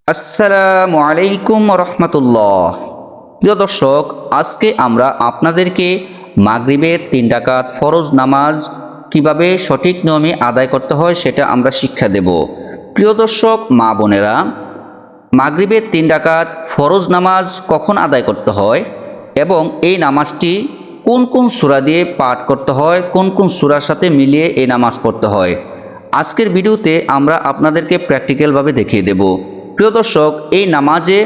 আসসালামু আলাইকুম রহমতুল্লাহ। প্রিয় দর্শক, আজকে আমরা আপনাদেরকে মাগরিবের 3 রাকাত ফরজ নামাজ কিভাবে সঠিক নিয়মে আদায় করতে হয় সেটা আমরা শিক্ষা দেব। প্রিয় দর্শক, মা বোনেরা, মাগরিবের 3 রাকাত ফরজ নামাজ কখন আদায় করতে হয় এবং এই নামাজটি কোন কোন সূরা দিয়ে পাঠ করতে হয়, কোন কোন সূরার সাথে মিলিয়ে এই নামাজ পড়তে হয়, আজকের ভিডিওতে আমরা আপনাদেরকে প্র্যাকটিক্যালভাবে দেখিয়ে দেব। প্রিয় দর্শক, এই নামাজে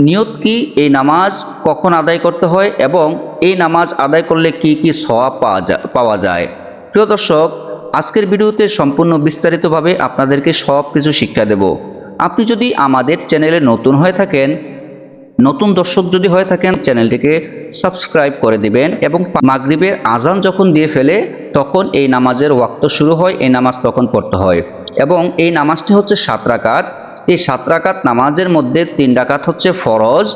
নিয়ত কি, এই নামাজ কখন আদায় করতে হয় এবং এই নামাজ আদায় করলে কি কি সওয়াব পাওয়া যায়। প্রিয় দর্শক, আজকের ভিডিওতে সম্পূর্ণ বিস্তারিতভাবে আপনাদেরকে সব কিছু শিক্ষা দেব। আপনি যদি আমাদের চ্যানেলে নতুন হয়ে থাকেন, নতুন দর্শক যদি হয়ে থাকেন, চ্যানেলটিকে সাবস্ক্রাইব করে দিবেন এবং মাগরিবের আজান যখন দিয়ে ফেলে তখন এই নামাজের ওয়াক্ত শুরু হয়, এই নামাজ তখন পড়তে হয়। এবং এই নামাজটি হচ্ছে 7 রাকাত। এই 7 রাকাত নামাজের মধ্যে 3 রাকাত হচ্ছে ফরজ,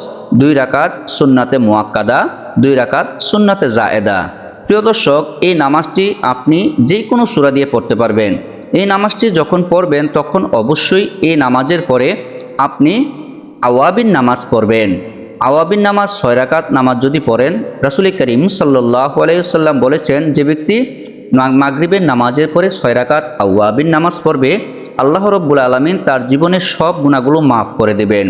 2 রাকাত সুন্নাতে মুআক্কাদা, 2 রাকাত সুন্নাতে জায়েদা। প্রিয় দর্শক, এই নামাজটি আপনি যে কোনো সূরা দিয়ে পড়তে পারবেন। এই নামাজটি যখন পড়বেন তখন অবশ্যই এই নামাজের পরে আপনি আওয়াবিন নামাজ পড়বেন। আওয়াবিন নামাজ 6 রাকাত নামাজ যদি পড়েন, রাসূল করিম সাল্লাল্লাহু আলাইহি ওয়াসাল্লাম বলেছেন, যে ব্যক্তি মাগরিবের নামাজের পরে 6 রাকাত আওয়াবিন নামাজ পড়বে, আল্লাহ রাব্বুল আলামিন তার জীবনের সব গুনাহগুলো মাফ করে দেবেন।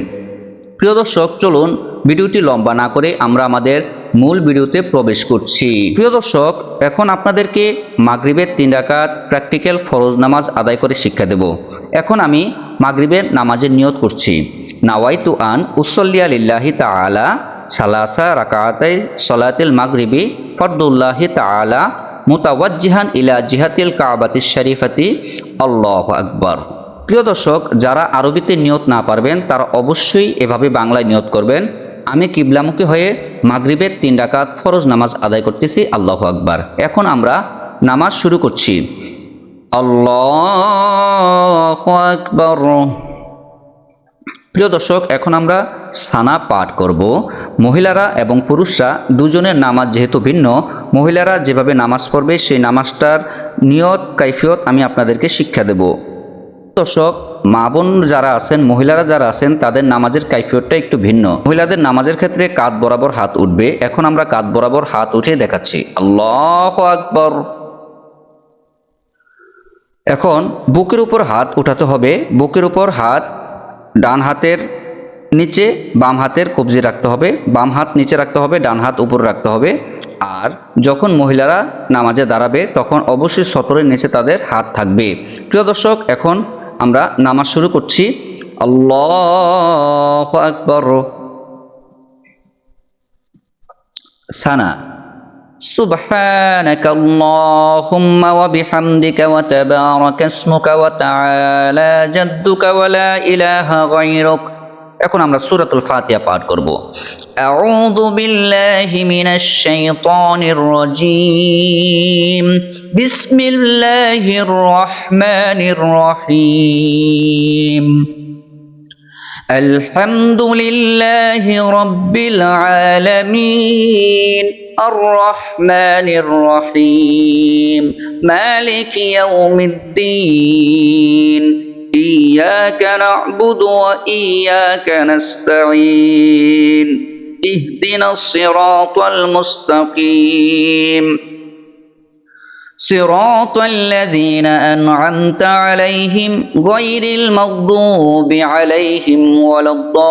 প্রিয় দর্শক, চলুন ভিডিওটি লম্বা না করে আমরা আমাদের মূল ভিডিওতে প্রবেশ করছি। প্রিয় দর্শক, এখন আপনাদেরকে মাগরিবের 3 রাকাত প্র্যাকটিক্যাল ফরজ নামাজ আদায় করে শিক্ষা দেব। এখন আমি মাগরিবের নামাজের নিয়ত করছি। নাওয়াইতু আন উসল্লিয়া লিল্লাহি তাআলা সালাসা রাকাতাই সলাতিল মাগরিবি ফরদুল্লাহি তাআলা মুতাওয়াজ্জিহান ইলা জিহাতিল কাবাতিশ শরীফাতি, আল্লাহু আকবার। প্রিয় দর্শক, যারা আরবিতে নিয়ত না পারবেন তারা অবশ্যই এভাবে বাংলায় নিয়ত করবেন। আমি কিবলামুখী হয়ে মাগরিবের 3 রাকাত ফরজ নামাজ আদায় করতেছি, আল্লাহু আকবার। এখন আমরা নামাজ শুরু করছি। আল্লাহু আকবার। প্রিয় দর্শক, এখন আমরা সানা পাঠ করব। মহিলারা এবং পুরুষরা দুজনের নামাজ যেহেতু ভিন্ন, মহিলারা যেভাবে নামাজ পড়বে সেই নামাজটার নিয়ত কাইফিয়ত আমি আপনাদেরকে শিক্ষা দেব। দর্শক, মা বোন যারা আছেন, মহিলারা যারা আছেন, তাদের নামাজের কাইফিয়তটা একটু ভিন্ন। মহিলাদের নামাজের ক্ষেত্রে কাঁধ বরাবর হাত উঠবে। এখন আমরা কাঁধ বরাবর হাত উঠে দেখাচ্ছি, আল্লাহু আকবার। এখন বুকের উপর হাত উঠাতে হবে। বুকের উপর হাত ডান হাতের নিচে, বাম হাতের কবজি রাখতে হবে। বাম হাত নিচে রাখতে হবে, ডান হাত উপরে রাখতে হবে। আর যখন মহিলারা নামাজে দাঁড়াবে তখন অবশ্যই সতরের নিচে তাদের হাত থাকবে। প্রিয় দর্শক, এখন আমরা নামাজ শুরু করছি। আল্লাহু আকবার। সানা সুবহানাকা আল্লাহুম্মা ওয়া বিহামদিকা ওয়া তাবারাকা ইসমুকা ওয়া তাআলা জাদ্দুকা ওয়া লা ইলাহা গায়রুক। এখন আমরা সূরাতুল ফাতিহা পাঠ করব। আউযু বিল্লাহি মিনাশ শাইতানির রাজীম। বিসমিল্লাহির রহমানির রহিম। আলহামদুলিল্লাহি রাব্বিল আলামিন আর রহমানির রহিম মালিকি ইয়াউমিদ্দিন ইয়্যাকা না'বুদু ওয়া ইয়্যাকা নাস্তাঈন ইহদিনাস সিরাতাল মুস্তাকিম صراط الذين أنعمت عليهم غير المغضوب عليهم ولا الضالين।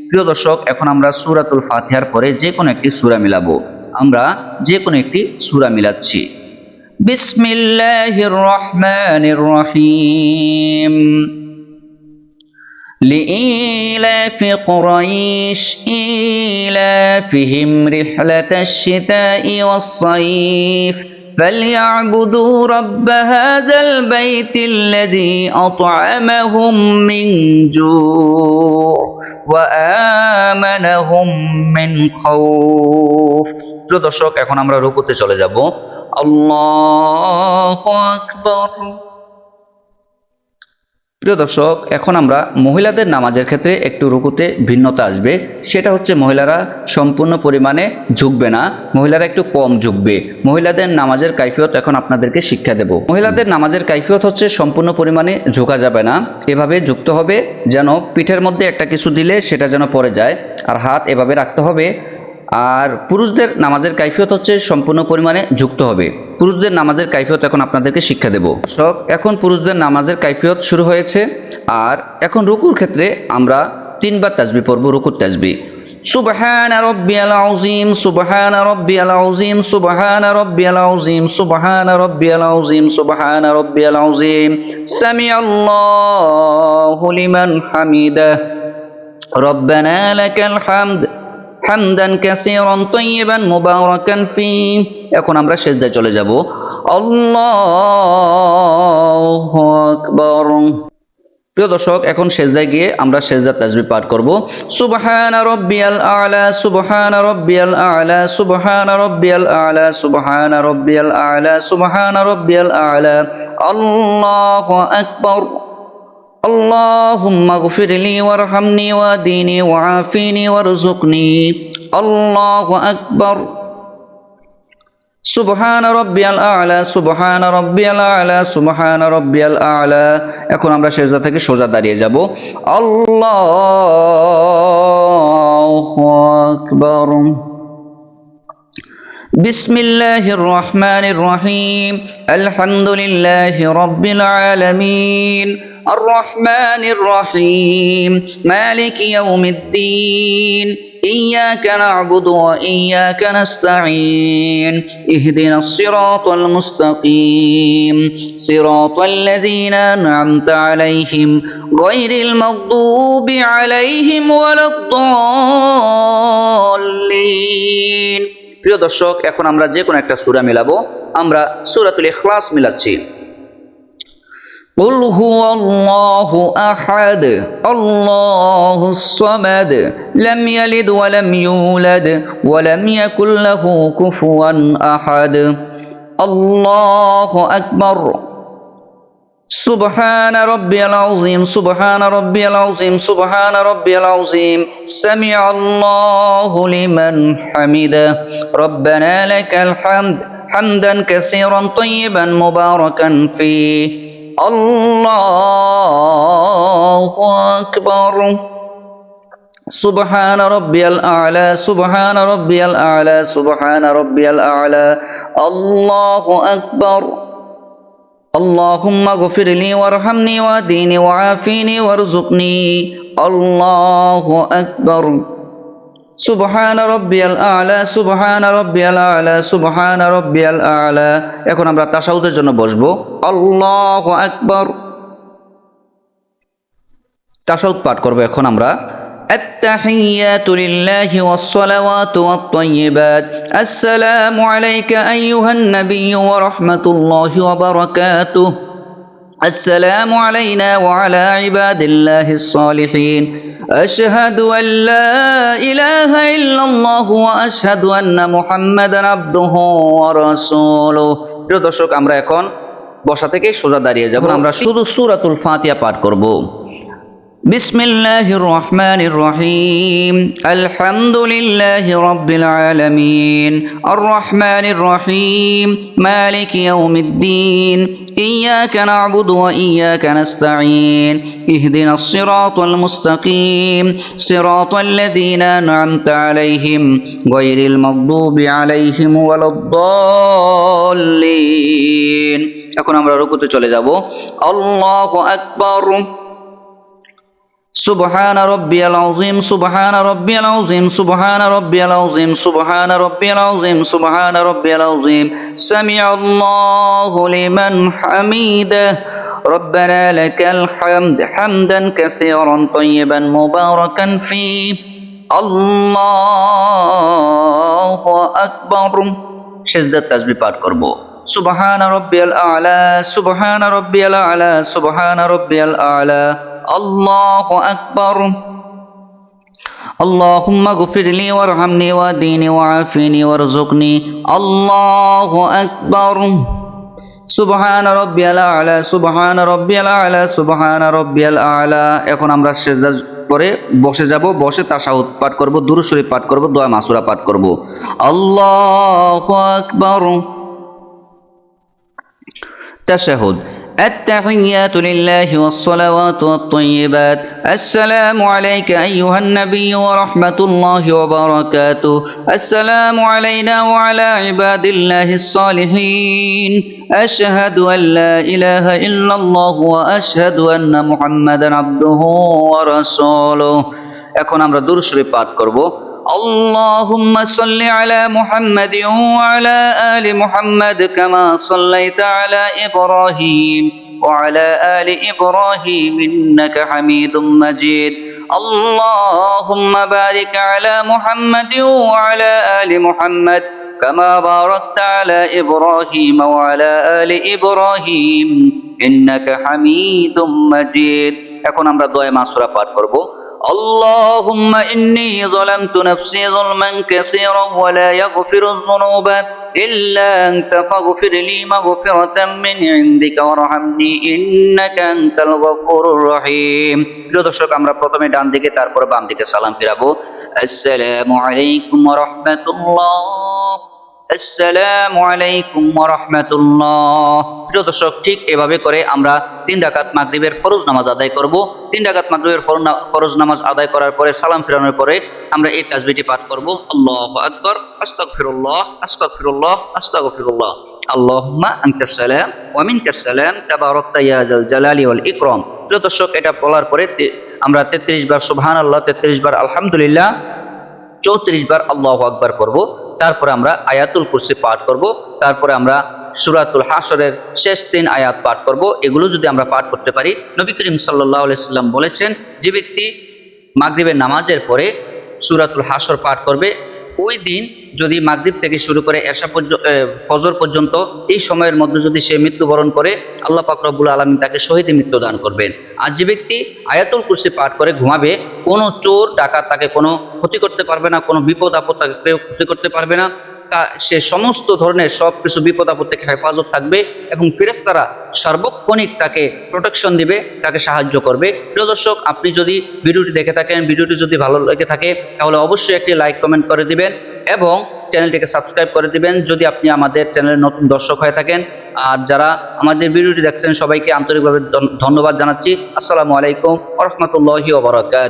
প্রিয় দর্শক, এখন আমরা সূরাতুল ফাতিহার পরে যে কোনো একটি সূরা মিলাবো। আমরা যে কোনো একটি সূরা মিলাচ্ছি। বিসমিল্লাহির রহমানির রহিম। لإيلاف قريش إيلافهم رحلة الشتاء والصيف فليعبدوا رب هذا البيت الذي أطعمهم من جوع وآمنهم من خوف। প্রিয় দর্শক, এখন আমরা রুকুতে চলে যাব। আল্লাহু আকবার। প্রিয় দর্শক, এখন আমরা মহিলাদের নামাজের ক্ষেত্রে একটু রুকুতে ভিন্নতা আসবে। সেটা হচ্ছে মহিলারা সম্পূর্ণ পরিমাণে ঝুঁকবে না, মহিলারা একটু কম ঝুঁকবে। মহিলাদের নামাজের কাইফিয়ত এখন আপনাদেরকে শিক্ষা দেব। মহিলাদের নামাজের কাইফিয়ত হচ্ছে সম্পূর্ণ পরিমাণে ঝুঁকা যাবে না, এভাবে ঝুঁকতে হবে যেন পিঠের মধ্যে একটা কিছু দিলে সেটা যেন পড়ে যায়, আর হাত এভাবে রাখতে হবে। আর পুরুষদের নামাজের কাইফিয়ত হচ্ছে সম্পূর্ণ পরিমাণে ঝুঁকতে হবে। পুরুষদের নামাজের কাইফিয়ত এখন আপনাদেরকে শিক্ষা দেব। দর্শক, এখন পুরুষদের নামাজের কাইফিয়ত শুরু হয়েছে। আর এখন রুকুর ক্ষেত্রে আমরা 3 বার তাসবিহ পড়ব, রুকুর তাসবিহ। সুবহান রাব্বিয়াল আযীম, সুবহান রাব্বিয়াল আযীম, সুবহান রাব্বিয়াল আযীম, সুবহান রাব্বিয়াল আযীম, সুবহান রাব্বিয়াল আযীম, সামিআল্লাহু লিমান হামিদাহ, রব্বানা লাকাল হামদ হামদান কাসীরান তাইয়িবান মুবারাকান ফি। এখন আমরা সিজদায় চলে যাব। আল্লাহু আকবার। প্রিয় দর্শক, এখন সিজদায় গিয়ে আমরা সিজদার তাসবিহ পাঠ করব। সুবহানা রাব্বিয়াল আ'লা, সুবহানা রাব্বিয়াল আ'লা, সুবহানা রাব্বিয়াল আ'লা, সুবহানা রাব্বিয়াল আ'লা, সুবহানা রাব্বিয়াল আ'লা, আল্লাহু আকবার। اللهم اغفر لي وارحمني واهدني وعافني وارزقني، الله أكبر، سبحان ربي الأعلى، سبحان ربي الأعلى، سبحان ربي الأعلى। এখন আমরা সিজদা থেকে সোজা দাঁড়িয়ে যাব। আল্লাহু আকবার। بسم الله الرحمن الرحيم، الحمد لله رب العالمين، الرحمن الرحيم، مالك يوم الدين، إياك نعبد وإياك نستعين، اهدنا الصراط المستقيم، صراط الذين أنعمت عليهم غير المغضوب عليهم ولا الضالين। প্রিয় দর্শক, এখন আমরা যে কোনো একটা সূরা মিলাবো। আমরা সূরাতুল ইখলাস মিলাচ্ছি। قل هو الله أحد الله الصمد لم يلد ولم يولد ولم يكن له كفوا أحد الله أكبر سبحان ربي العظيم سبحان ربي العظيم سبحان ربي العظيم سمع الله لمن حمده ربنا لك الحمد حمدا كثيرا طيبا مباركا فيه الله أكبر سبحان ربي الأعلى سبحان ربي الأعلى سبحان ربي الأعلى الله أكبر اللهم اغفر لي وارحمني واهدني وعافني وارزقني الله أكبر سبحان ربي الأعلى سبحان ربي الأعلى سبحان ربي الأعلى এখন আমরা তাশাহুদের জন্য বসবো আল্লাহু আকবার তাশাহুদ পাঠ করব এখন আমরা التحيات لله والصلوات والطيبات السلام عليك أيها النبي ورحمة الله وبركاته السلام علينا وعلى عباد الله الصالحين أشهد أن لا إله إلا الله وأشهد أن محمدا عبده ورسوله প্রিয় দর্শক আমরা এখন বসা থেকে সোজা দাঁড়িয়ে যাব আমরা শুধু সূরাতুল ফাতিহা পাঠ করব بسم الله الرحمن الرحيم الحمد لله رب العالمين الرحمن الرحيم مالك يوم الدين إياك نعبد وإياك نستعين اهدنا الصراط المستقيم صراط الذين أنعمت عليهم غير المغضوب عليهم ولا الضالين এখন আমরা রুকুতে চলে যাব আল্লাহু আকবার سبحان ربي العظيم سبحان ربي العظيم سبحان ربي العظيم سبحان ربي العظيم سبحان ربي العظيم سمع الله لمن حمده ربنا لك الحمد حمدا كثيرا طيبا مباركا فيه الله أكبر সিজদার তাসবিহ পাঠ করব سبحان ربي الأعلى سبحان ربي الأعلى سبحان ربي الأعلى الله أكبر اللهم اغفر لي وارحمني واهدني وعافني وارزقني الله أكبر সুবহান রাব্বিয়াল আ'লা, সুবহান রাব্বিয়াল আ'লা, সুবহান রাব্বিয়াল আ'লা। এখন আমরা সিজদা করে বসে যাব, বসে তাশাহুদ পাঠ করব, দুরূদ শরীফ পাঠ করব, দোয়া মাসুরা পাঠ করব। আল্লাহু আকবার। তাশাহুদ। التحيات لله والصلوات والطيبات. السلام عليك أيها النبي ورحمة الله وبركاته. السلام علينا وعلى عباد الله الصالحين. أشهد أن لا إله إلا الله وأشهد أن محمدا عبده ورسوله. এখন আমরা দুরূদ শরীফ পাঠ করব। اللهم صل على محمد وعلى آل محمد كما صليت على إبراهيم وعلى آل إبراهيم إنك حميد مجيد. اللهم بارك على محمد وعلى آل محمد كما باركت على إبراهيم وعلى آل إبراهيم إنك حميد مجيد. এখন আমরা দোয়া মাসুরা পাঠ করব। اللهم إني ظلمت نفسي ظلما كثيرا ولا يغفر الذنوب إلا أنت فاغفر لي مغفرة من عندك وارحمني إنك أنت الغفور الرحيم. প্রিয় দর্শক, আমরা প্রথমে ডান দিকে তারপর বাম দিকে সালাম ফিরাবো। আসসালামু আলাইকুম ওয়া রাহমাতুল্লাহ, আসসালামু আলাইকুম ওয়া রাহমাতুল্লাহ। প্রিয় দর্শক, ঠিক এভাবে করে আমরা 3 রাকাত মাগরিবের ফরজ নামাজ আদায় করব। 3 রাকাত মাগরিবের ফরজ নামাজ আদায় করার পরে সালাম ফেরানোর পরে আমরা এই তাসবিহটি পাঠ করব। আল্লাহু আকবার, আস্তাগফিরুল্লাহ, আস্তাগফিরুল্লাহ, আস্তাগফিরুল্লাহ। আল্লাহুম্মা আনতাস সালাম ওয়া মিনকাস সালাম তাবারাকতা ইয়া যাল জালালি ওয়াল ইকরাম। প্রিয় দর্শক, এটা বলার পরে আমরা 33 বার সুবহানাল্লাহ, 33 বার আলহামদুলিল্লাহ, 34 বার আল্লাহু আকবার পড়ব। তারপরে আমরা আয়াতুল কুরসি পাঠ করব। তারপরে আমরা সূরাতুল হাশরের শেষ 3 আয়াত পাঠ করব। এগুলো যদি আমরা পাঠ করতে পারি, নবী করিম সাল্লাল্লাহু আলাইহি সাল্লাম বলেছেন, যে ব্যক্তি মাগরিবের নামাজের পরে সূরাতুল হাশর পাঠ করবে, ওই দিন যদি মাগরিব থেকে শুরু করে এশা পর্যন্ত, ফজর পর্যন্ত এই সময়ের মধ্যে যদি সে মৃত্যুবরণ করে, আল্লাহ পাক রব্বুল আলামিন তাকে শহীদে মৃত্যু দান করবেন। আর যে ব্যক্তি আয়াতুল কুরসি পাঠ করে ঘুমাবে, কোনো চোর ডাকাত তাকে কোনো ক্ষতি করতে পারবে না, কোনো বিপদ আপদ তাকে কেউ ক্ষতি করতে পারবে না। সে সমস্ত ধরনের সবকিছু বিপদ আপদ থেকে হেফাজত থাকবে এবং ফেরেশতারা সার্বক্ষণিক তাকে প্রোটেকশন দিবে, তাকে সাহায্য করবে। প্রিয় দর্শক, আপনি যদি ভিডিওটি দেখে থাকেন, ভিডিওটি যদি ভালো লেগে থাকে, তাহলে অবশ্যই একটি লাইক কমেন্ট করে দিবেন এবং চ্যানেলটিকে সাবস্ক্রাইব করে দিবেন যদি আপনি আমাদের চ্যানেলের নতুন দর্শক হয়ে থাকেন। আর যারা আমাদের ভিডিওটি দেখছেন, সবাইকে আন্তরিকভাবে ধন্যবাদ জানাচ্ছি। আসসালামু আলাইকুম ওয়া রাহমাতুল্লাহি ওয়া বারাকাতুহু।